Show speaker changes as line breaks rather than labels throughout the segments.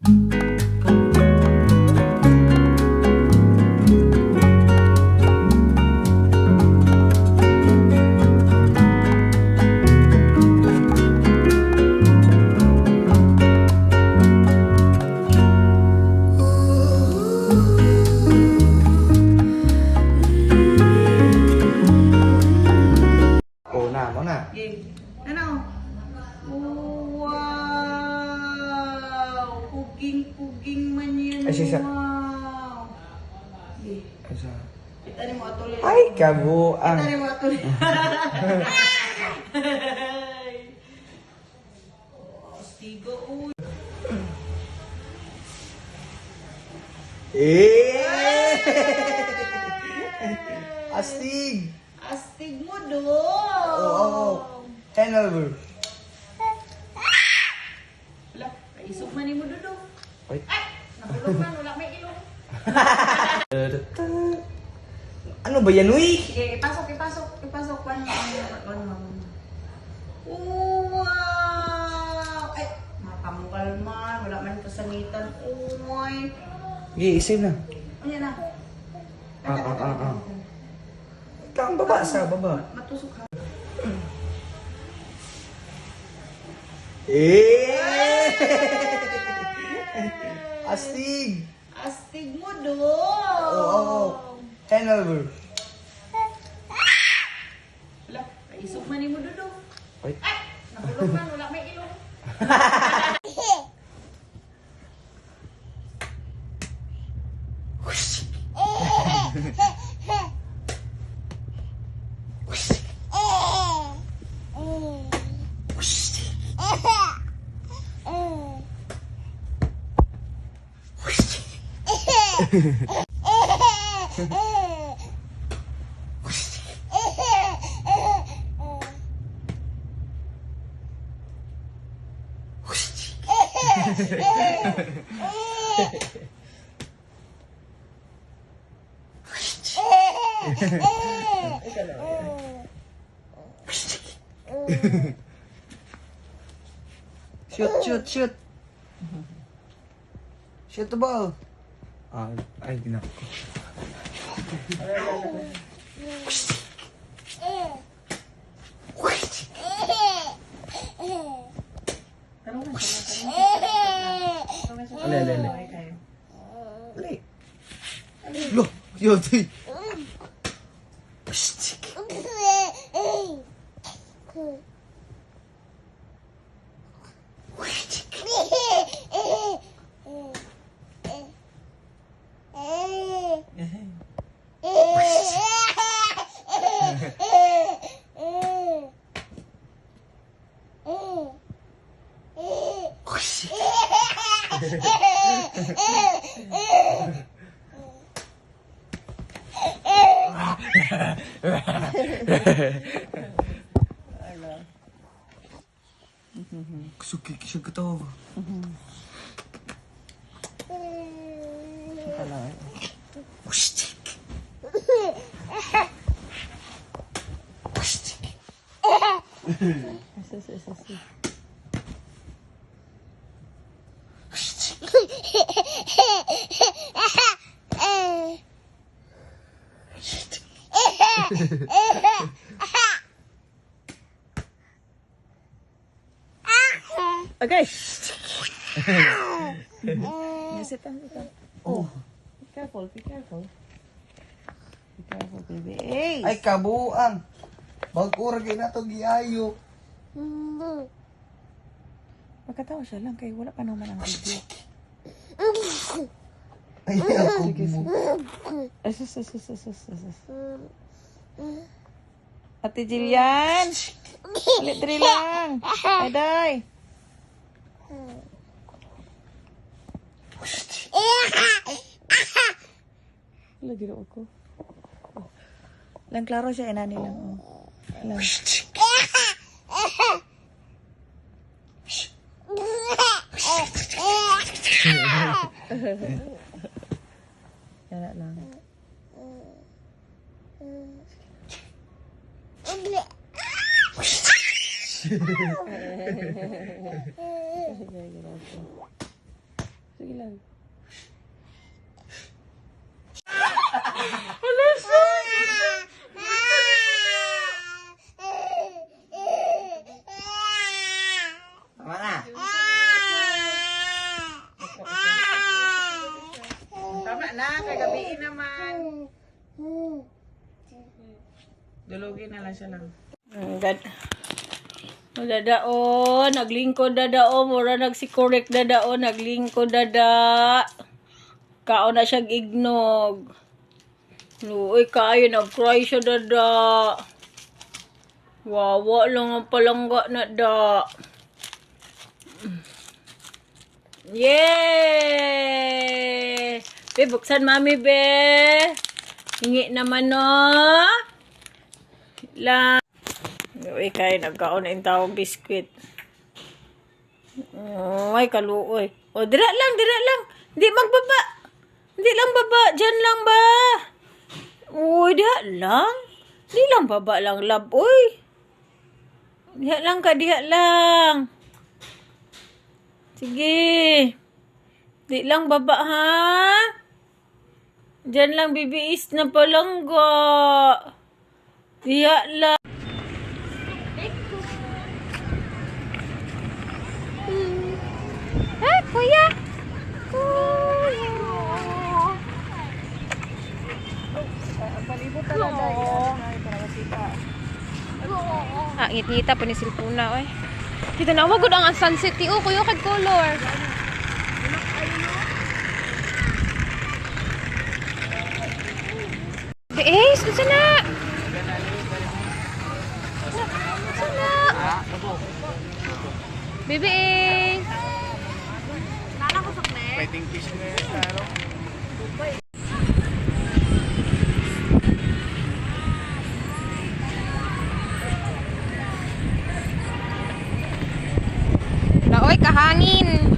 Okay. Ano? Wow! Puging-puging man yan.
Ay, sisa.
Wow! Okay.
Asa?
Kita mo atuloy.
Ay, kabuang.
Kita mo atuloy. Stigo, uy.
Astig!
Astig mo do.
Oo. Hanover.
Wala, kaisog man ni mo do.
Ay.
Ay! Nahulog man, wala may ilong.
Ano ba yan, uy?
Sige, ipasok. Wow! Ay, mapamukal man. Wala man kasangitan. Uy!
Sige, isin na.
Ano na?
Ikaw ang baba sa baba.
Matusok ha.
Astig!
Astig mo do.
Oo. Hanover.
Wala, kaisog man ni mo do.
Ay.
Ay! Nahulog man, wala may ilong.
Shoot. Shoot the ball. Ay, ginako. Ale. Loh, yo, tuy. Suki ketawa.
Okay. Sit down.
Oh.
Be careful, baby. Hey.
Ay, kabuang. Mag-urag na to giayo.
Magkatawa siya lang kay wala pa naman ang video.
Ay, ako mo.
Ate Jillian. Dali lang. Day. Lagi ro ako. Lang klaro siya inani lang. Lang. Kaya lang. Sige lang.
Tama na.
Tama na, kagabiin naman. Dulugin na lang siya lang.
Dadao, naglingkod dadao, mura nagsikorek dadao, naglingkod dada. Kao na siyang ignog. Uy, kayo, nag-cry siya dada. Wawa lang ang palangga na da. Yay! Be, buksan mami, be. Hingi naman, no? Lang. Uy, kayo, nagkaon na yung tawag biskwit. Ay, kaluoy. O, dira lang, dira lang. Hindi magbaba. Hindi lang baba. Diyan lang ba? Uy, diha lang. Hindi lang baba lang, love. Uy. Diha lang ka, diha lang. Sige. Di lang baba, ha? Diyan lang bibiis na palangga. Diha lang. Kuya.
Palibot talaga yan. Para masita.
Ngit-ngita po ni Silpuna, oy. Dito na, wagod ang sunset, tiyo, kuyo, kag color. Bees, gusto na. Gusto na. Bebe.
Fighting fish na yun, klaro.
Laoy, kahangin.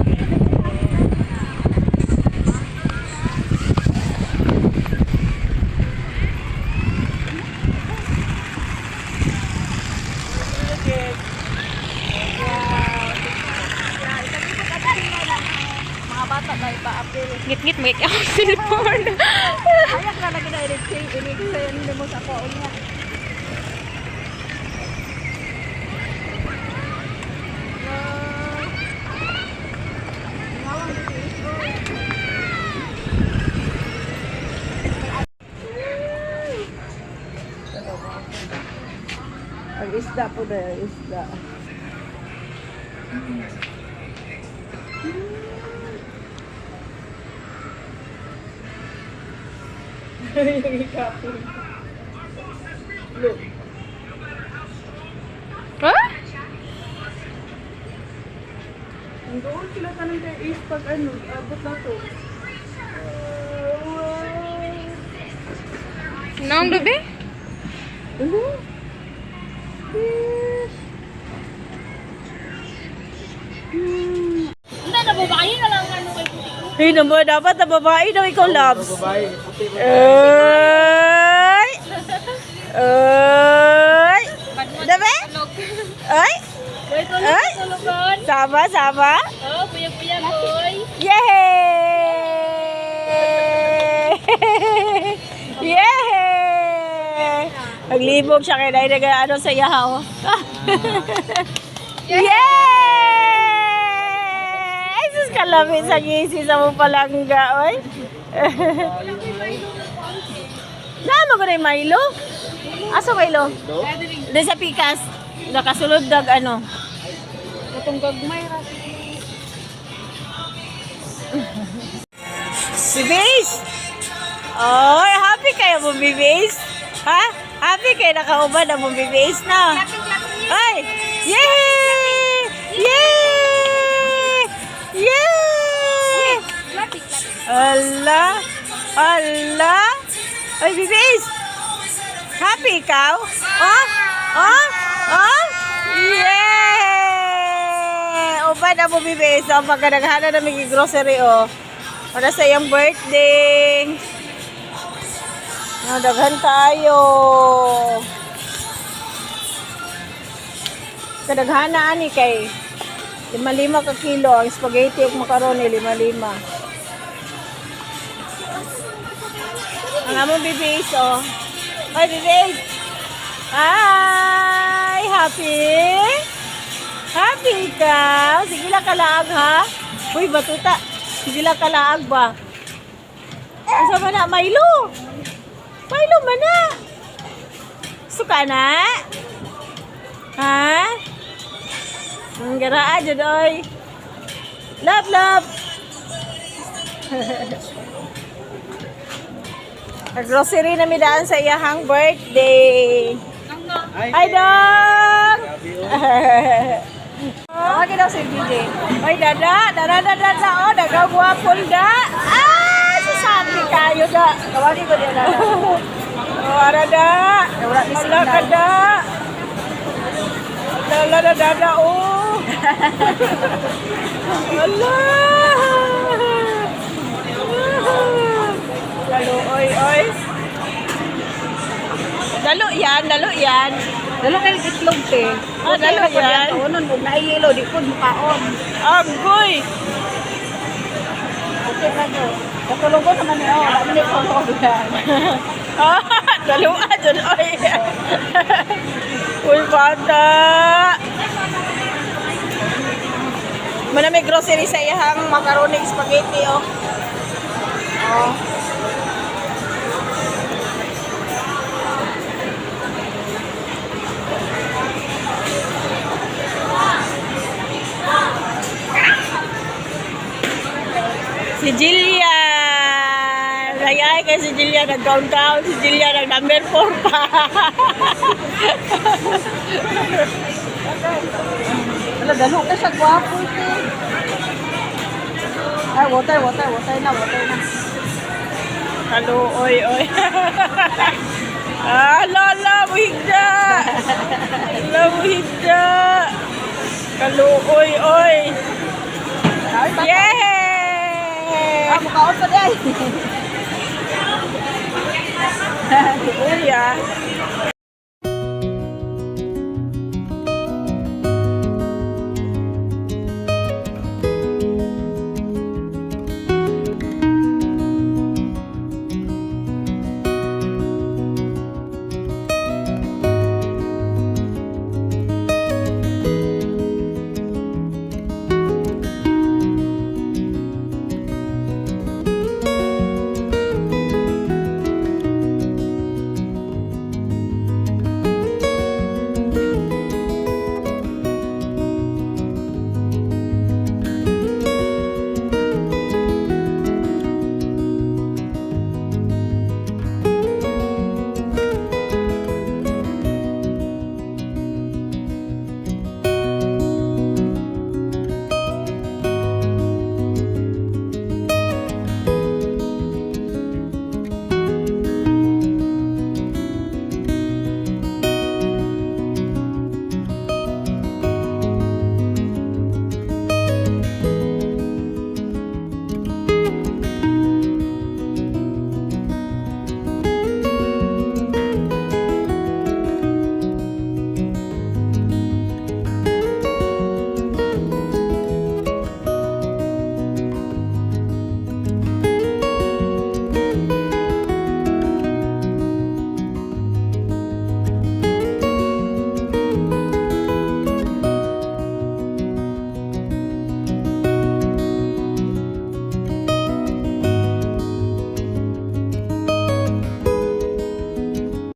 Mga bata na ipa-apil.
Ngit-ngit, may ako cellphone.
Ayak na lagi na inig-send mo sa phone niya.
Ang isda po na yung isda. Yung ikapin. Look.
Ha?
Ang doon sila tanong kay is pag ano, abot na to.
Naong bebe?
Ano?
Hey, naman, dapat na babae daw ikaw, loves.
Babae, puti mo.
Ay! Ay! Dabe? Ay! Ay! Sama, sama?
Oh, puyag-puyag, boy.
Yay! Yay! Naglibog siya kaya dahil nag-ano sa yahaw. Yay! Ay, sus kalapit sa gisi sa mong palangga, oy. Naman ko na yung Milo? Asa Milo? Doon sa pikas. Nakasulod dag ano.
Itong gagmay ra.
Si Base! Oy, happy kayo mo, Base? Ha? Happy kayo nakauban na mo, Base na? Ay! Yay! Yay! Yay! Ala! Ala! Ay, Base! Happy ikaw? Oh? Oh? Oh? Yay! Uban na mo, Base. O, pagkadaghana na may grocery, oh. Para sa iyong birthday. Daghan tayo. Kadaghana ani kay 5 ka kilo. Ang spaghetti at macaroni, 5. Ang among bibis, oh. Ay, bibis! Hi! Happy? Happy ka? Sige lang kalaag, ha? Uy, batuta. Sige lang kalaag ba? Asa man na? Milo! Milo man na! Suka na? Ha? Ang garaa dyan, oy. Love, love! Nag-grocery na midaan sa iyahang birthday. Hi, Dong! Okay daw si DJ. Oy, dada! Dada, dada, dada! Oh, nagagwapol da! Ah! Sasabi kayo da! Tawagin ko din, dada. Oh, ara da! Wala ka da! Lala da, dada, oh! Wala! Dalo, oy, oy! Dalo yan, dalo yan.
Dalo kayo itlog te.
Ah, dalo yan.
Unon mo naiyelo di pud mukaon.
Agoy!
Okay na go. Katulog ko naman ni oh, dami ni tulog yan.
Ah, dalawa dyan, oy. Uy, bata. Manamig grocery sa iyang macaroni spaghetti, oh. Oh. Si Jillian! Nag-ay kay si Jillian, nag-countdown. Si Jillian, nag-number 4 pa.
Wala dalo ka sa gwapo te. Ay, water na.
Halo, oy, oy. Ah, lala, muhigda. Lala, muhigda. Halo, oy, oy. Yay!
Ah, mukaon pa di ay.
Uy, ah.